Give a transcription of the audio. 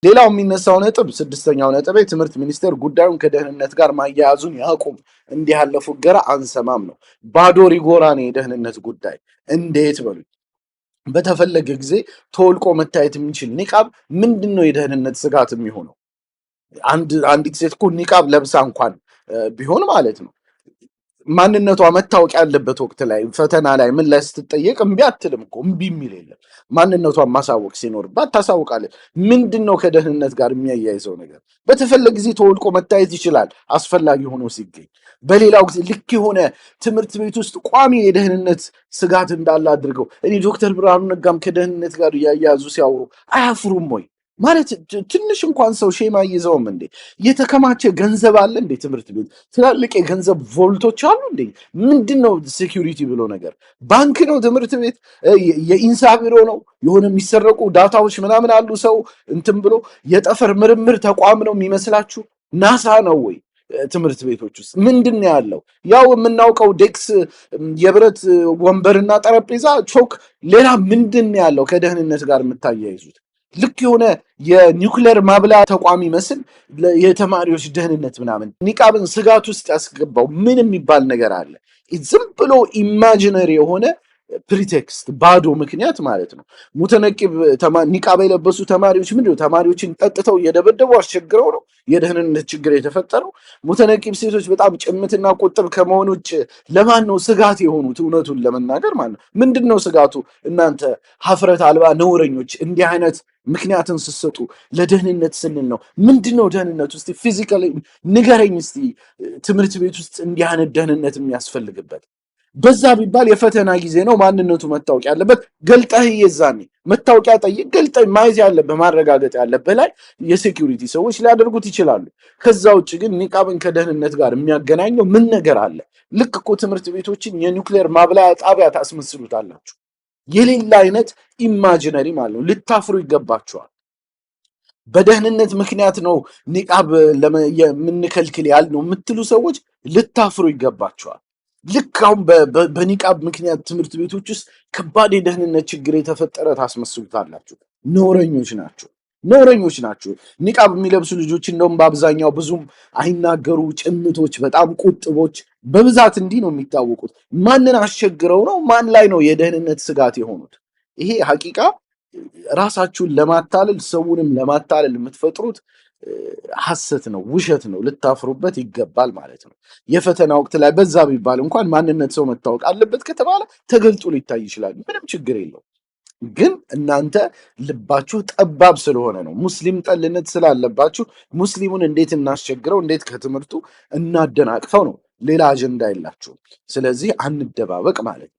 ሌላው የሚነሳው ነጥብ ስድስተኛው ነጥብ ትምህርት ሚኒስቴር ጉዳዩን ከደህንነት ጋር ማያያዙን ያቁም። እንዲህ ያለ ፉገራ አንሰማም ነው። ባዶ ሪጎራ ነው የደህንነት ጉዳይ። እንዴት በሉኝ። በተፈለገ ጊዜ ተወልቆ መታየት የሚችል ኒቃብ ምንድን ነው የደህንነት ስጋት የሚሆነው? አንዲት ሴት እኮ ኒቃብ ለብሳ እንኳን ቢሆን ማለት ነው ማንነቷ መታወቅ ያለበት ወቅት ላይ ፈተና ላይ ምን ላይ ስትጠየቅ እምቢ አትልም እኮ። እምቢ የሚል የለም። ማንነቷን ማሳወቅ ሲኖርባት ታሳውቃለች። ምንድነው ከደህንነት ጋር የሚያያይዘው ነገር? በተፈለገ ጊዜ ተወልቆ መታየት ይችላል አስፈላጊ ሆኖ ሲገኝ። በሌላው ጊዜ ልክ የሆነ ትምህርት ቤት ውስጥ ቋሚ የደህንነት ስጋት እንዳለ አድርገው እኔ ዶክተር ብርሃኑ ነጋም ከደህንነት ጋር እያያዙ ሲያወሩ አያፍሩም ወይ? ማለት ትንሽ እንኳን ሰው ሼማ ይዘውም እንዴ? የተከማቸ ገንዘብ አለ እንዴ? ትምህርት ቤት ትላልቅ የገንዘብ ቮልቶች አሉ እንዴ? ምንድነው ሴኩሪቲ ብሎ ነገር? ባንክ ነው ትምህርት ቤት? የኢንሳ ቢሮ ነው? የሆነ የሚሰረቁ ዳታዎች ምናምን አሉ ሰው እንትን ብሎ የጠፈር ምርምር ተቋም ነው የሚመስላችሁ? ናሳ ነው ወይ? ትምህርት ቤቶች ውስጥ ምንድን ነው ያለው? ያው የምናውቀው ዴክስ፣ የብረት ወንበርና ጠረጴዛ፣ ቾክ፣ ሌላ ምንድን ነው ያለው ከደህንነት ጋር የምታያይዙት? ልክ የሆነ የኒውክሌር ማብላያ ተቋም ይመስል የተማሪዎች ደህንነት ምናምን ኒቃብን ስጋት ውስጥ ያስገባው ምን የሚባል ነገር አለ? ዝም ብሎ ኢማጂነሪ የሆነ ፕሪቴክስት ባዶ ምክንያት ማለት ነው። ሙተነቂብ ኒቃብ የለበሱ ተማሪዎች ምንድነው? ተማሪዎችን ጠጥተው እየደበደቡ አስቸግረው ነው የደህንነት ችግር የተፈጠረው? ሙተነቂብ ሴቶች በጣም ጭምትና ቁጥብ ከመሆን ውጭ ለማን ነው ስጋት የሆኑት? እውነቱን ለመናገር ማለት ነው ምንድን ነው ስጋቱ? እናንተ ሀፍረት አልባ ነውረኞች እንዲህ አይነት ምክንያትን ስትሰጡ ለደህንነት ስንል ነው። ምንድን ነው ደህንነት ውስጥ ፊዚካሊ ንገረኝ እስቲ። ትምህርት ቤት ውስጥ እንዲህ አይነት ደህንነት የሚያስፈልግበት በዛ ቢባል የፈተና ጊዜ ነው። ማንነቱ መታወቅ ያለበት ገልጠህ የዛኔ መታወቂያ ጠይቅ፣ ገልጠህ ማየት ያለብህ ማረጋገጥ ያለብህ ላይ የሴኩሪቲ ሰዎች ሊያደርጉት ይችላሉ። ከዛ ውጭ ግን ኒቃብን ከደህንነት ጋር የሚያገናኘው ምን ነገር አለ? ልክ እኮ ትምህርት ቤቶችን የኒውክሌር ማብላያ ጣቢያ ታስመስሉታላችሁ። የሌላ አይነት ኢማጂነሪ ማለት ነው። ልታፍሩ ይገባቸዋል። በደህንነት ምክንያት ነው ኒቃብ የምንከልክል ያልነው የምትሉ ሰዎች ልታፍሩ ይገባቸዋል። ልክ አሁን በኒቃብ ምክንያት ትምህርት ቤቶች ውስጥ ከባድ የደህንነት ችግር የተፈጠረ ታስመስሉታላችሁ። ነውረኞች ናቸው፣ ነውረኞች ናቸው። ኒቃብ የሚለብሱ ልጆች እንደውም በአብዛኛው ብዙም አይናገሩ፣ ጭምቶች፣ በጣም ቁጥቦች በብዛት እንዲህ ነው የሚታወቁት። ማንን አስቸግረው ነው? ማን ላይ ነው የደህንነት ስጋት የሆኑት? ይሄ ሀቂቃ ራሳችሁን ለማታለል ሰውንም ለማታለል የምትፈጥሩት ሐሰት ነው፣ ውሸት ነው። ልታፍሩበት ይገባል ማለት ነው። የፈተና ወቅት ላይ በዛ ቢባል እንኳን ማንነት ሰው መታወቅ አለበት ከተባለ ተገልጦ ሊታይ ይችላል። ምንም ችግር የለው። ግን እናንተ ልባችሁ ጠባብ ስለሆነ ነው፣ ሙስሊም ጠልነት ስላለባችሁ ሙስሊሙን እንዴት እናስቸግረው፣ እንዴት ከትምህርቱ እናደናቅፈው ነው። ሌላ አጀንዳ የላችሁም። ስለዚህ አንደባበቅ ማለት ነው።